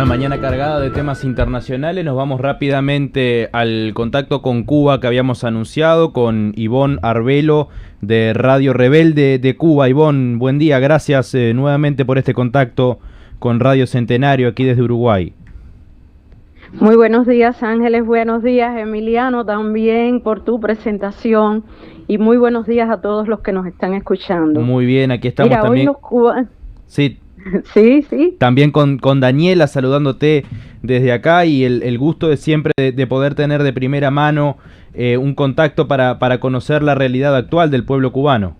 Una mañana cargada de temas internacionales. Nos vamos rápidamente al contacto con Cuba que habíamos anunciado, con Ivonne Arbelo de Radio Rebelde de Cuba. Ivonne, buen día, gracias nuevamente por este contacto con Radio Centenario aquí desde Uruguay. Muy buenos días, Ángeles, buenos días, Emiliano, también por tu presentación, y muy buenos días a todos los que nos están escuchando. Muy bien, aquí estamos. Mira, también. Hoy los cubanos... Sí. Sí. También con Daniela saludándote desde acá, y el gusto de siempre de poder tener de primera mano un contacto para conocer la realidad actual del pueblo cubano.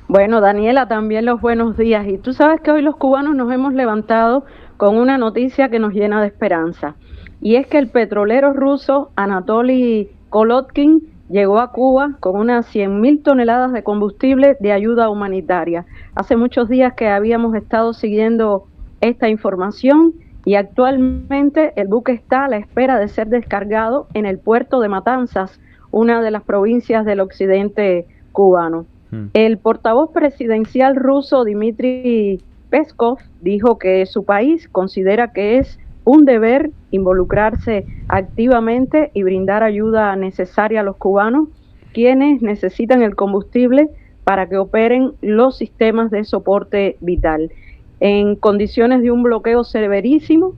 Bueno, Daniela, también los buenos días. Y tú sabes que hoy los cubanos nos hemos levantado con una noticia que nos llena de esperanza. Y es que el petrolero ruso Anatoly Kolotkin llegó a Cuba con unas 100.000 toneladas de combustible de ayuda humanitaria. Hace muchos días que habíamos estado siguiendo esta información y actualmente el buque está a la espera de ser descargado en el puerto de Matanzas, una de las provincias del occidente cubano. El portavoz presidencial ruso Dmitry Peskov dijo que su país considera que es un deber involucrarse activamente y brindar ayuda necesaria a los cubanos, quienes necesitan el combustible para que operen los sistemas de soporte vital. En condiciones de un bloqueo severísimo,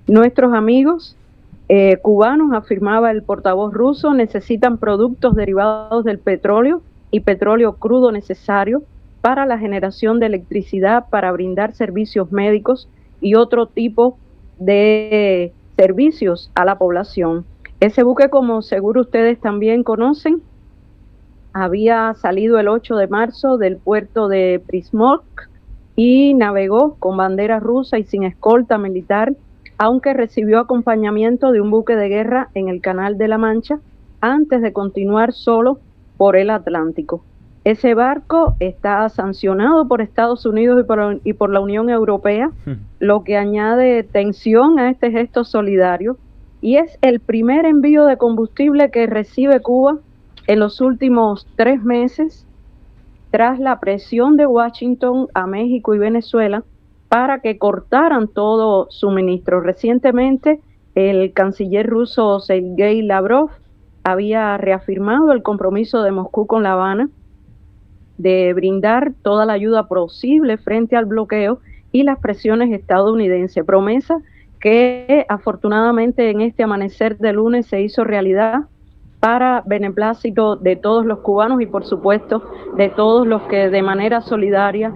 nuestros amigos cubanos, afirmaba el portavoz ruso, necesitan productos derivados del petróleo y petróleo crudo necesario para la generación de electricidad, para brindar servicios médicos y otro tipo de servicios a la población. Ese buque, como seguro ustedes también conocen, había salido el 8 de marzo del puerto de Prismorsk y navegó con bandera rusa y sin escolta militar, aunque recibió acompañamiento de un buque de guerra en el Canal de la Mancha antes de continuar solo por el Atlántico. Ese barco está sancionado por Estados Unidos y por la Unión Europea, lo que añade tensión a este gesto solidario, y es el primer envío de combustible que recibe Cuba en los últimos 3 meses, tras la presión de Washington a México y Venezuela para que cortaran todo suministro. Recientemente, el canciller ruso Sergei Lavrov había reafirmado el compromiso de Moscú con La Habana de brindar toda la ayuda posible frente al bloqueo y las presiones estadounidenses, promesa que afortunadamente en este amanecer de lunes se hizo realidad para beneplácito de todos los cubanos y por supuesto de todos los que de manera solidaria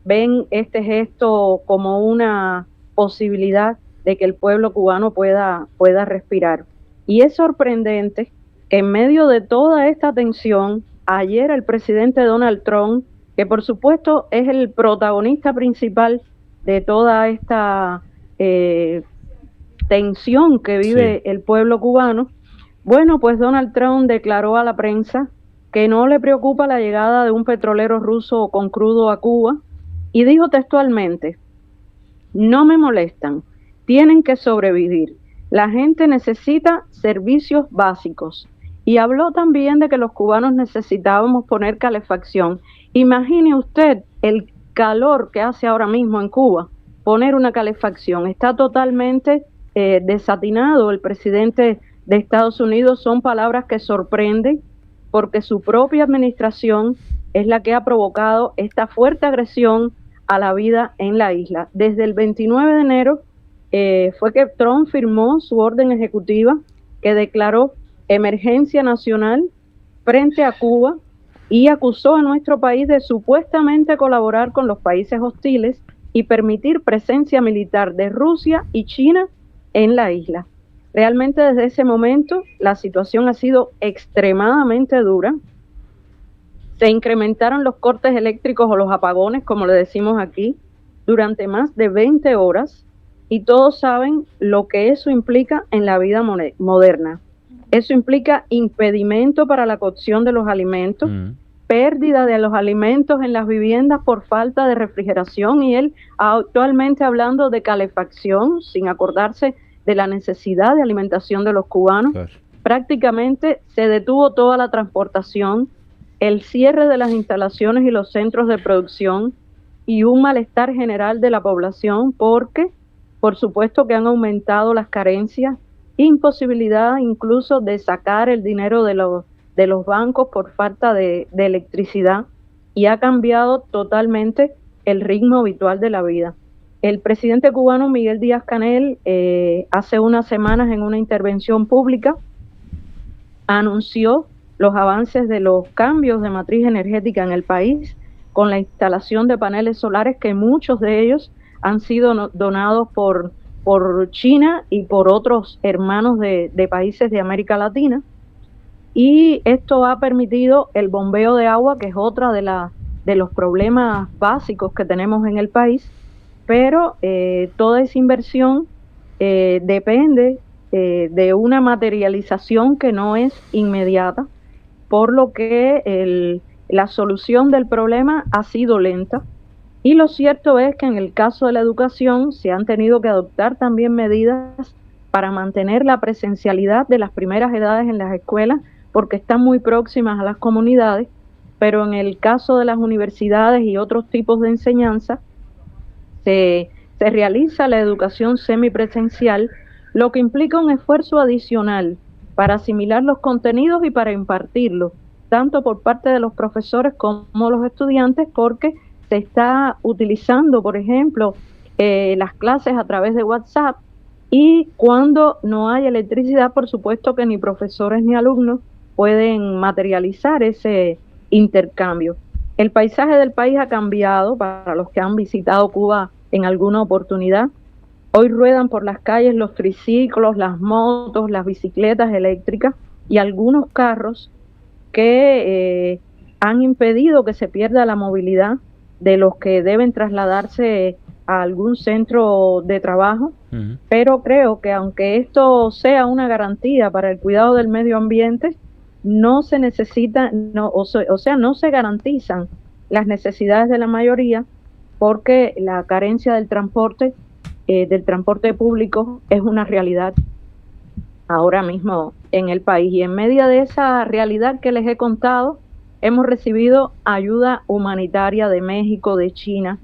ven este gesto como una posibilidad de que el pueblo cubano pueda respirar. Y es sorprendente que en medio de toda esta tensión, ayer el presidente Donald Trump, que por supuesto es el protagonista principal de toda esta tensión que vive el pueblo cubano, bueno, pues Donald Trump declaró a la prensa que no le preocupa la llegada de un petrolero ruso con crudo a Cuba y dijo textualmente: no me molestan, tienen que sobrevivir. La gente necesita servicios básicos. Y habló también de que los cubanos necesitábamos poner calefacción. Imagine usted el calor que hace ahora mismo en Cuba, poner una calefacción. Está totalmente desatinado el presidente de Estados Unidos. Son palabras que sorprenden porque su propia administración es la que ha provocado esta fuerte agresión a la vida en la isla. Desde el 29 de enero fue que Trump firmó su orden ejecutiva que declaró emergencia nacional frente a Cuba y acusó a nuestro país de supuestamente colaborar con los países hostiles y permitir presencia militar de Rusia y China en la isla. Realmente desde ese momento la situación ha sido extremadamente dura. Se incrementaron los cortes eléctricos o los apagones, como le decimos aquí, durante más de 20 horas y todos saben lo que eso implica en la vida moderna. Eso implica impedimento para la cocción de los alimentos, pérdida de los alimentos en las viviendas por falta de refrigeración y él actualmente hablando de calefacción sin acordarse de la necesidad de alimentación de los cubanos. Claro. Prácticamente se detuvo toda la transportación, el cierre de las instalaciones y los centros de producción, y un malestar general de la población porque, por supuesto, que han aumentado las carencias, imposibilidad incluso de sacar el dinero de los bancos por falta de electricidad, y ha cambiado totalmente el ritmo habitual de la vida. El presidente cubano Miguel Díaz-Canel hace unas semanas en una intervención pública anunció los avances de los cambios de matriz energética en el país con la instalación de paneles solares, que muchos de ellos han sido donados por China y por otros hermanos de países de América Latina. Y esto ha permitido el bombeo de agua, que es otra de los problemas básicos que tenemos en el país, pero toda esa inversión depende de una materialización que no es inmediata, por lo que la solución del problema ha sido lenta. Y lo cierto es que en el caso de la educación se han tenido que adoptar también medidas para mantener la presencialidad de las primeras edades en las escuelas, porque están muy próximas a las comunidades, pero en el caso de las universidades y otros tipos de enseñanza, se realiza la educación semipresencial, lo que implica un esfuerzo adicional para asimilar los contenidos y para impartirlos, tanto por parte de los profesores como los estudiantes, porque se está utilizando, por ejemplo, las clases a través de WhatsApp, y cuando no hay electricidad, por supuesto que ni profesores ni alumnos pueden materializar ese intercambio. El paisaje del país ha cambiado para los que han visitado Cuba en alguna oportunidad. Hoy ruedan por las calles los triciclos, las motos, las bicicletas eléctricas y algunos carros que han impedido que se pierda la movilidad de los que deben trasladarse a algún centro de trabajo. Pero creo que aunque esto sea una garantía para el cuidado del medio ambiente, no se necesita, no se garantizan las necesidades de la mayoría, porque la carencia del transporte público es una realidad ahora mismo en el país. Y en medio de esa realidad que les he contado, hemos recibido ayuda humanitaria de México, de China,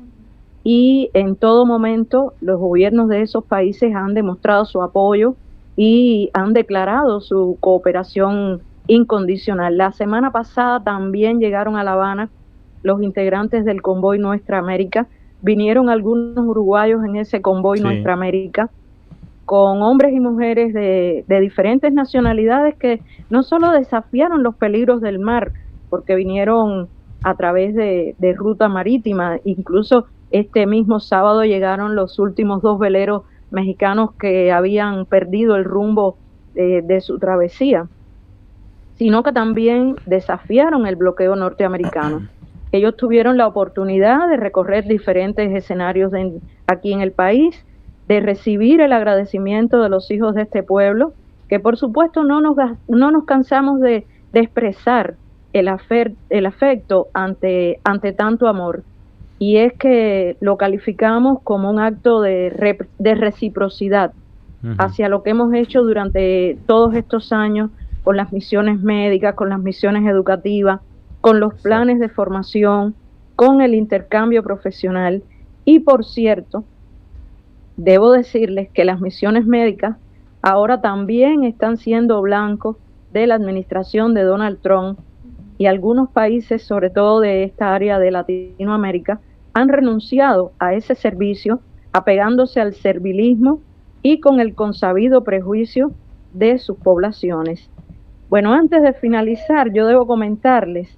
y en todo momento los gobiernos de esos países han demostrado su apoyo y han declarado su cooperación incondicional. La semana pasada también llegaron a La Habana los integrantes del convoy Nuestra América. Vinieron algunos uruguayos en ese convoy Nuestra América, con hombres y mujeres de diferentes nacionalidades que no solo desafiaron los peligros del mar, porque vinieron a través de ruta marítima. Incluso este mismo sábado llegaron los últimos 2 veleros mexicanos que habían perdido el rumbo de su travesía, sino que también desafiaron el bloqueo norteamericano. Ellos tuvieron la oportunidad de recorrer diferentes escenarios aquí en el país, de recibir el agradecimiento de los hijos de este pueblo, que por supuesto no nos cansamos de expresar el afecto ante tanto amor. Y es que lo calificamos como un acto de reciprocidad hacia lo que hemos hecho durante todos estos años, con las misiones médicas, con las misiones educativas, con los planes de formación, con el intercambio profesional. Y por cierto, debo decirles que las misiones médicas ahora también están siendo blancos de la administración de Donald Trump, y algunos países, sobre todo de esta área de Latinoamérica, han renunciado a ese servicio, apegándose al servilismo y con el consabido prejuicio de sus poblaciones. Bueno, antes de finalizar, yo debo comentarles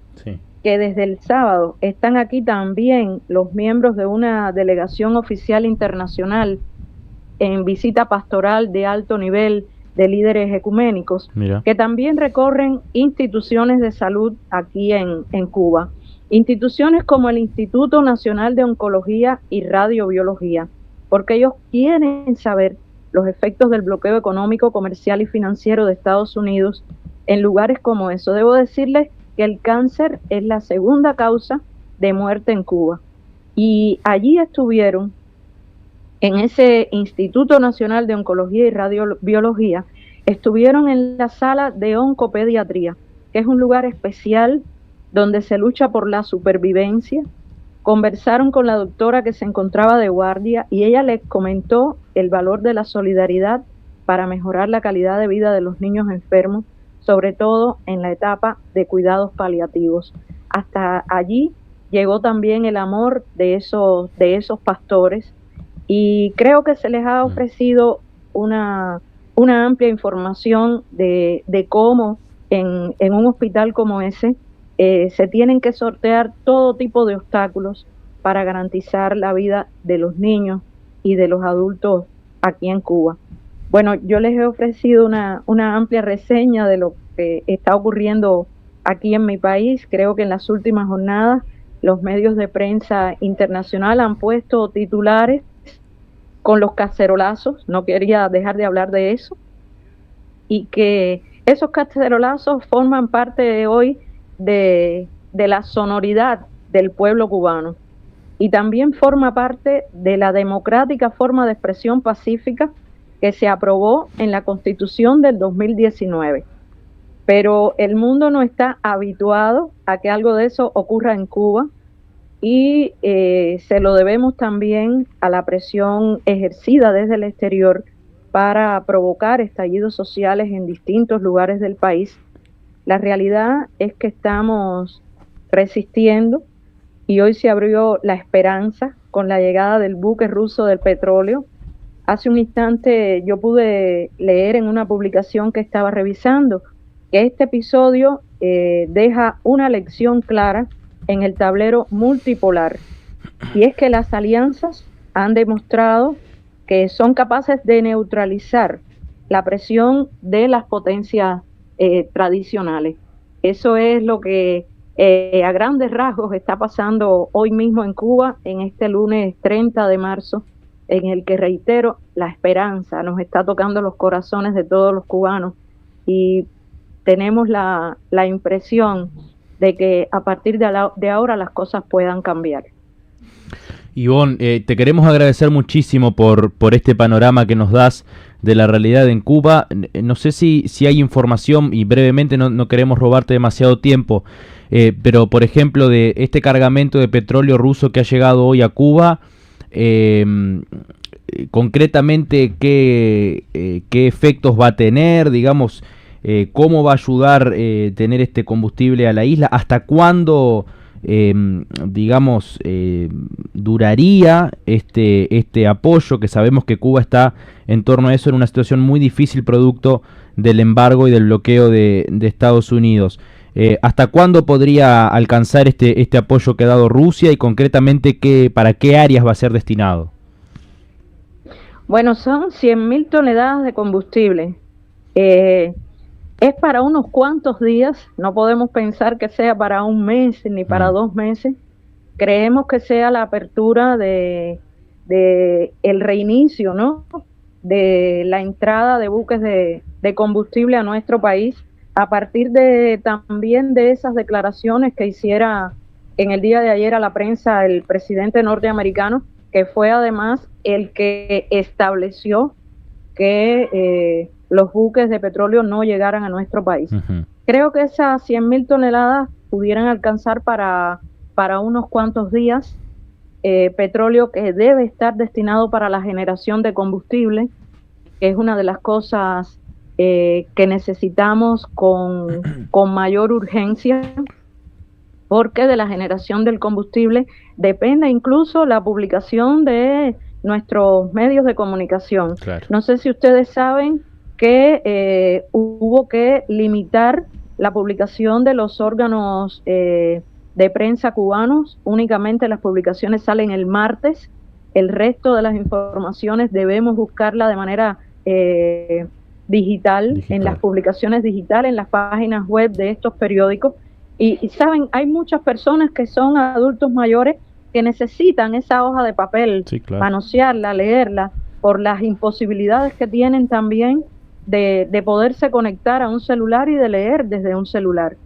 que desde el sábado están aquí también los miembros de una delegación oficial internacional en visita pastoral de alto nivel de líderes ecuménicos, que también recorren instituciones de salud aquí en Cuba. Instituciones como el Instituto Nacional de Oncología y Radiobiología, porque ellos quieren saber los efectos del bloqueo económico, comercial y financiero de Estados Unidos en lugares como eso. Debo decirles que el cáncer es la segunda causa de muerte en Cuba. Y allí estuvieron, en ese Instituto Nacional de Oncología y Radiobiología, estuvieron en la sala de oncopediatría, que es un lugar especial donde se lucha por la supervivencia, conversaron con la doctora que se encontraba de guardia y ella les comentó el valor de la solidaridad para mejorar la calidad de vida de los niños enfermos, sobre todo en la etapa de cuidados paliativos. Hasta allí llegó también el amor de esos pastores, y creo que se les ha ofrecido una amplia información de cómo en un hospital como ese se tienen que sortear todo tipo de obstáculos para garantizar la vida de los niños y de los adultos aquí en Cuba. Bueno, yo les he ofrecido una amplia reseña de lo que está ocurriendo aquí en mi país. Creo que en las últimas jornadas los medios de prensa internacional han puesto titulares con los cacerolazos, no quería dejar de hablar de eso, y que esos cacerolazos forman parte hoy de la sonoridad del pueblo cubano, y también forma parte de la democrática forma de expresión pacífica que se aprobó en la Constitución del 2019. Pero el mundo no está habituado a que algo de eso ocurra en Cuba, y se lo debemos también a la presión ejercida desde el exterior para provocar estallidos sociales en distintos lugares del país. La realidad es que estamos resistiendo, y hoy se abrió la esperanza con la llegada del buque ruso del petróleo. Hace un instante yo pude leer en una publicación que estaba revisando que este episodio deja una lección clara en el tablero multipolar, y es que las alianzas han demostrado que son capaces de neutralizar la presión de las potencias tradicionales. Eso es lo que a grandes rasgos está pasando hoy mismo en Cuba, en este lunes 30 de marzo, en el que, reitero, la esperanza nos está tocando los corazones de todos los cubanos, y tenemos la impresión de que a partir de ahora las cosas puedan cambiar. Ivonne, te queremos agradecer muchísimo por este panorama que nos das de la realidad en Cuba. No sé si hay información, y brevemente no queremos robarte demasiado tiempo, pero por ejemplo de este cargamento de petróleo ruso que ha llegado hoy a Cuba, concretamente qué efectos va a tener, digamos, cómo va a ayudar tener este combustible a la isla, hasta cuándo duraría este apoyo, que sabemos que Cuba está en torno a eso en una situación muy difícil producto del embargo y del bloqueo de Estados Unidos. ¿Hasta cuándo podría alcanzar este apoyo que ha dado Rusia, y concretamente para qué áreas va a ser destinado? Bueno, son 100.000 toneladas de combustible. Es para unos cuantos días, no podemos pensar que sea para un mes ni para 2 meses. Creemos que sea la apertura de el reinicio, ¿no?, de la entrada de buques de combustible a nuestro país, a partir también de esas declaraciones que hiciera en el día de ayer a la prensa el presidente norteamericano, que fue además el que estableció que los buques de petróleo no llegaran a nuestro país. Uh-huh. Creo que esas 100.000 toneladas pudieran alcanzar para unos cuantos días. Petróleo que debe estar destinado para la generación de combustible, que es una de las cosas que necesitamos con mayor urgencia, porque de la generación del combustible depende incluso la publicación de nuestros medios de comunicación. Claro. No sé si ustedes saben que hubo que limitar la publicación de los órganos de prensa cubanos. Únicamente las publicaciones salen el martes. El resto de las informaciones debemos buscarla de manera digital, en las publicaciones digitales, en las páginas web de estos periódicos. Y saben, hay muchas personas que son adultos mayores que necesitan esa hoja de papel, sí, claro, manosearla, leerla, por las imposibilidades que tienen también de poderse conectar a un celular y de leer desde un celular.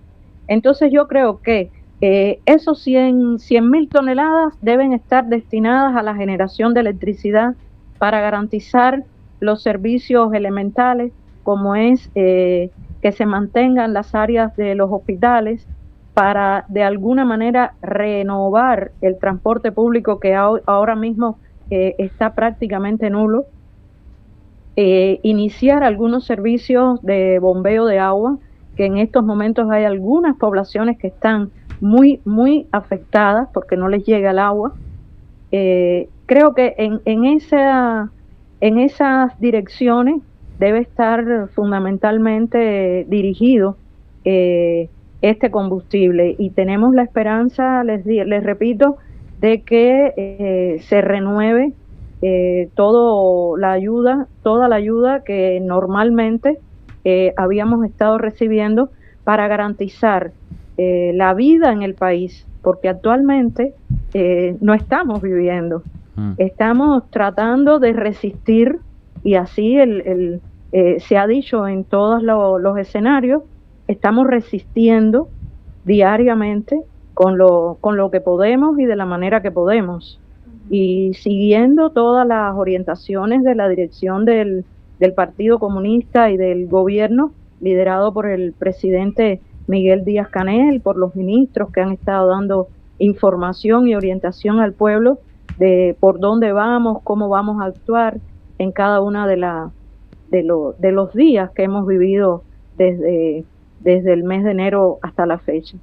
Entonces yo creo que esos 100.000 toneladas deben estar destinadas a la generación de electricidad para garantizar los servicios elementales, como es que se mantengan las áreas de los hospitales, para de alguna manera renovar el transporte público que ahora mismo está prácticamente nulo, iniciar algunos servicios de bombeo de agua, que en estos momentos hay algunas poblaciones que están muy, muy afectadas porque no les llega el agua. Creo que en esas direcciones debe estar fundamentalmente dirigido este combustible, y tenemos la esperanza, les repito, de que se renueve toda la ayuda que normalmente habíamos estado recibiendo para garantizar la vida en el país, porque actualmente no estamos viviendo, estamos tratando de resistir, y así se ha dicho en todos los escenarios, estamos resistiendo diariamente con lo que podemos y de la manera que podemos, y siguiendo todas las orientaciones de la dirección del Partido Comunista y del gobierno liderado por el presidente Miguel Díaz-Canel, por los ministros que han estado dando información y orientación al pueblo de por dónde vamos, cómo vamos a actuar en cada una de los días que hemos vivido desde el mes de enero hasta la fecha.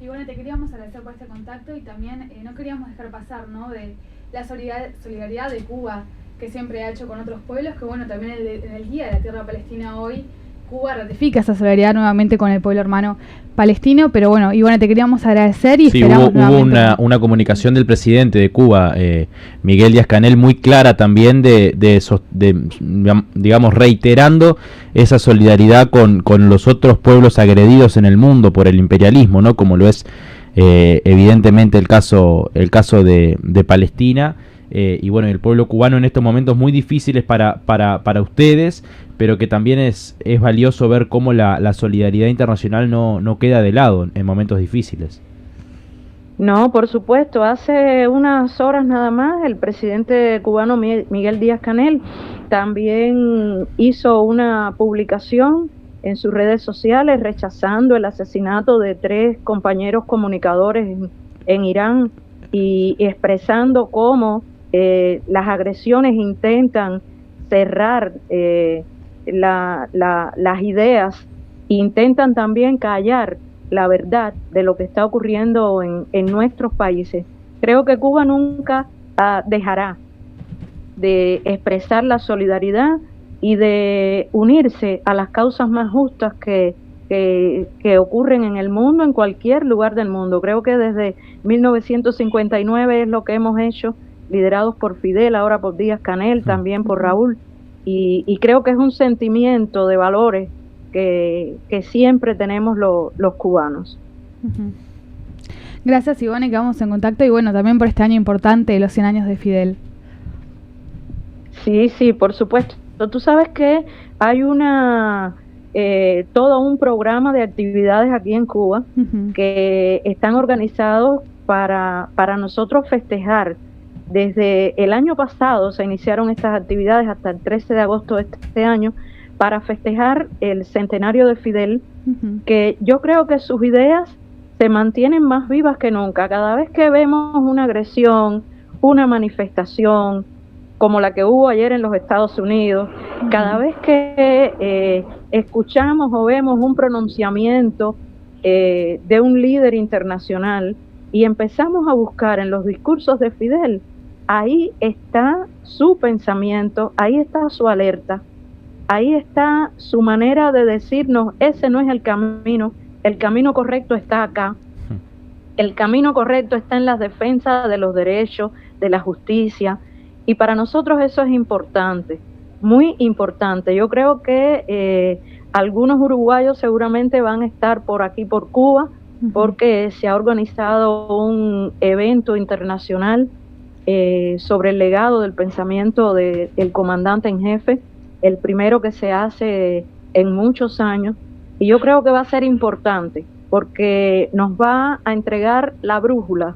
Y bueno, te queríamos agradecer por este contacto, y también no queríamos dejar pasar, ¿no?, de la solidaridad de Cuba que siempre ha hecho con otros pueblos, que bueno, también en el Día de la Tierra Palestina hoy, Cuba ratifica esa solidaridad nuevamente con el pueblo hermano palestino. Pero bueno, y bueno, te queríamos agradecer y esperamos hubo una comunicación del presidente de Cuba, Miguel Díaz-Canel, muy clara también digamos, reiterando esa solidaridad con los otros pueblos agredidos en el mundo por el imperialismo, ¿no?, como lo es evidentemente el caso de Palestina. Y bueno, el pueblo cubano en estos momentos muy difíciles para ustedes, pero que también es valioso ver cómo la solidaridad internacional no queda de lado en momentos difíciles. No, por supuesto. Hace unas horas nada más el presidente cubano Miguel Díaz-Canel también hizo una publicación en sus redes sociales rechazando el asesinato de 3 compañeros comunicadores en Irán, y expresando cómo las agresiones intentan cerrar las ideas, intentan también callar la verdad de lo que está ocurriendo en nuestros países. Creo que Cuba nunca dejará de expresar la solidaridad y de unirse a las causas más justas que ocurren en el mundo, en cualquier lugar del mundo. Creo que desde 1959 es lo que hemos hecho, liderados por Fidel, ahora por Díaz-Canel, también por Raúl, y creo que es un sentimiento de valores que siempre tenemos los cubanos. Gracias, Ivone, quedamos en contacto, y bueno, también por este año importante de los 100 años de Fidel. Sí, por supuesto. Tú sabes que hay todo un programa de actividades aquí en Cuba que están organizados para nosotros festejar. Desde el año pasado se iniciaron estas actividades hasta el 13 de agosto de este año para festejar el centenario de Fidel, que yo creo que sus ideas se mantienen más vivas que nunca. Cada vez que vemos una agresión, una manifestación, como la que hubo ayer en los Estados Unidos, cada vez que escuchamos o vemos un pronunciamiento de un líder internacional y empezamos a buscar en los discursos de Fidel, ahí está su pensamiento, ahí está su alerta, ahí está su manera de decirnos, ese no es el camino correcto está acá, el camino correcto está en la defensa de los derechos, de la justicia. Y para nosotros eso es importante, muy importante. Yo creo que algunos uruguayos seguramente van a estar por aquí, por Cuba, porque se ha organizado un evento internacional sobre el legado del pensamiento del comandante en jefe, el primero que se hace en muchos años. Y yo creo que va a ser importante, porque nos va a entregar la brújula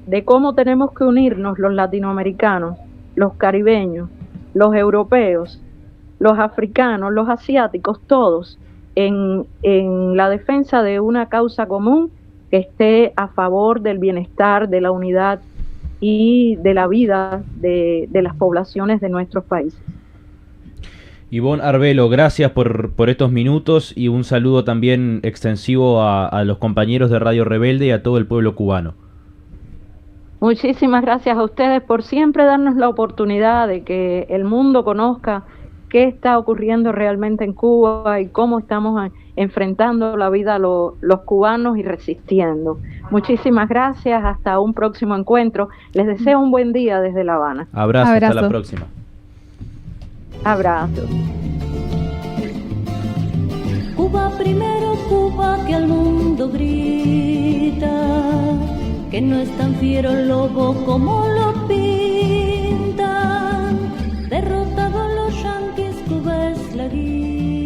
de cómo tenemos que unirnos los latinoamericanos, los caribeños, los europeos, los africanos, los asiáticos, todos, en la defensa de una causa común que esté a favor del bienestar, de la unidad y de la vida de las poblaciones de nuestros países. Ivonne Arbelo, gracias por estos minutos y un saludo también extensivo a los compañeros de Radio Rebelde y a todo el pueblo cubano. Muchísimas gracias a ustedes por siempre darnos la oportunidad de que el mundo conozca qué está ocurriendo realmente en Cuba y cómo estamos enfrentando la vida los cubanos y resistiendo. Muchísimas gracias, hasta un próximo encuentro. Les deseo un buen día desde La Habana. Abrazo. Hasta la próxima. Abrazo. Cuba primero, Cuba que al mundo grita, que no es tan fiero el lobo como lo pintan. Derrotado los yanquis, Cuba es la guía.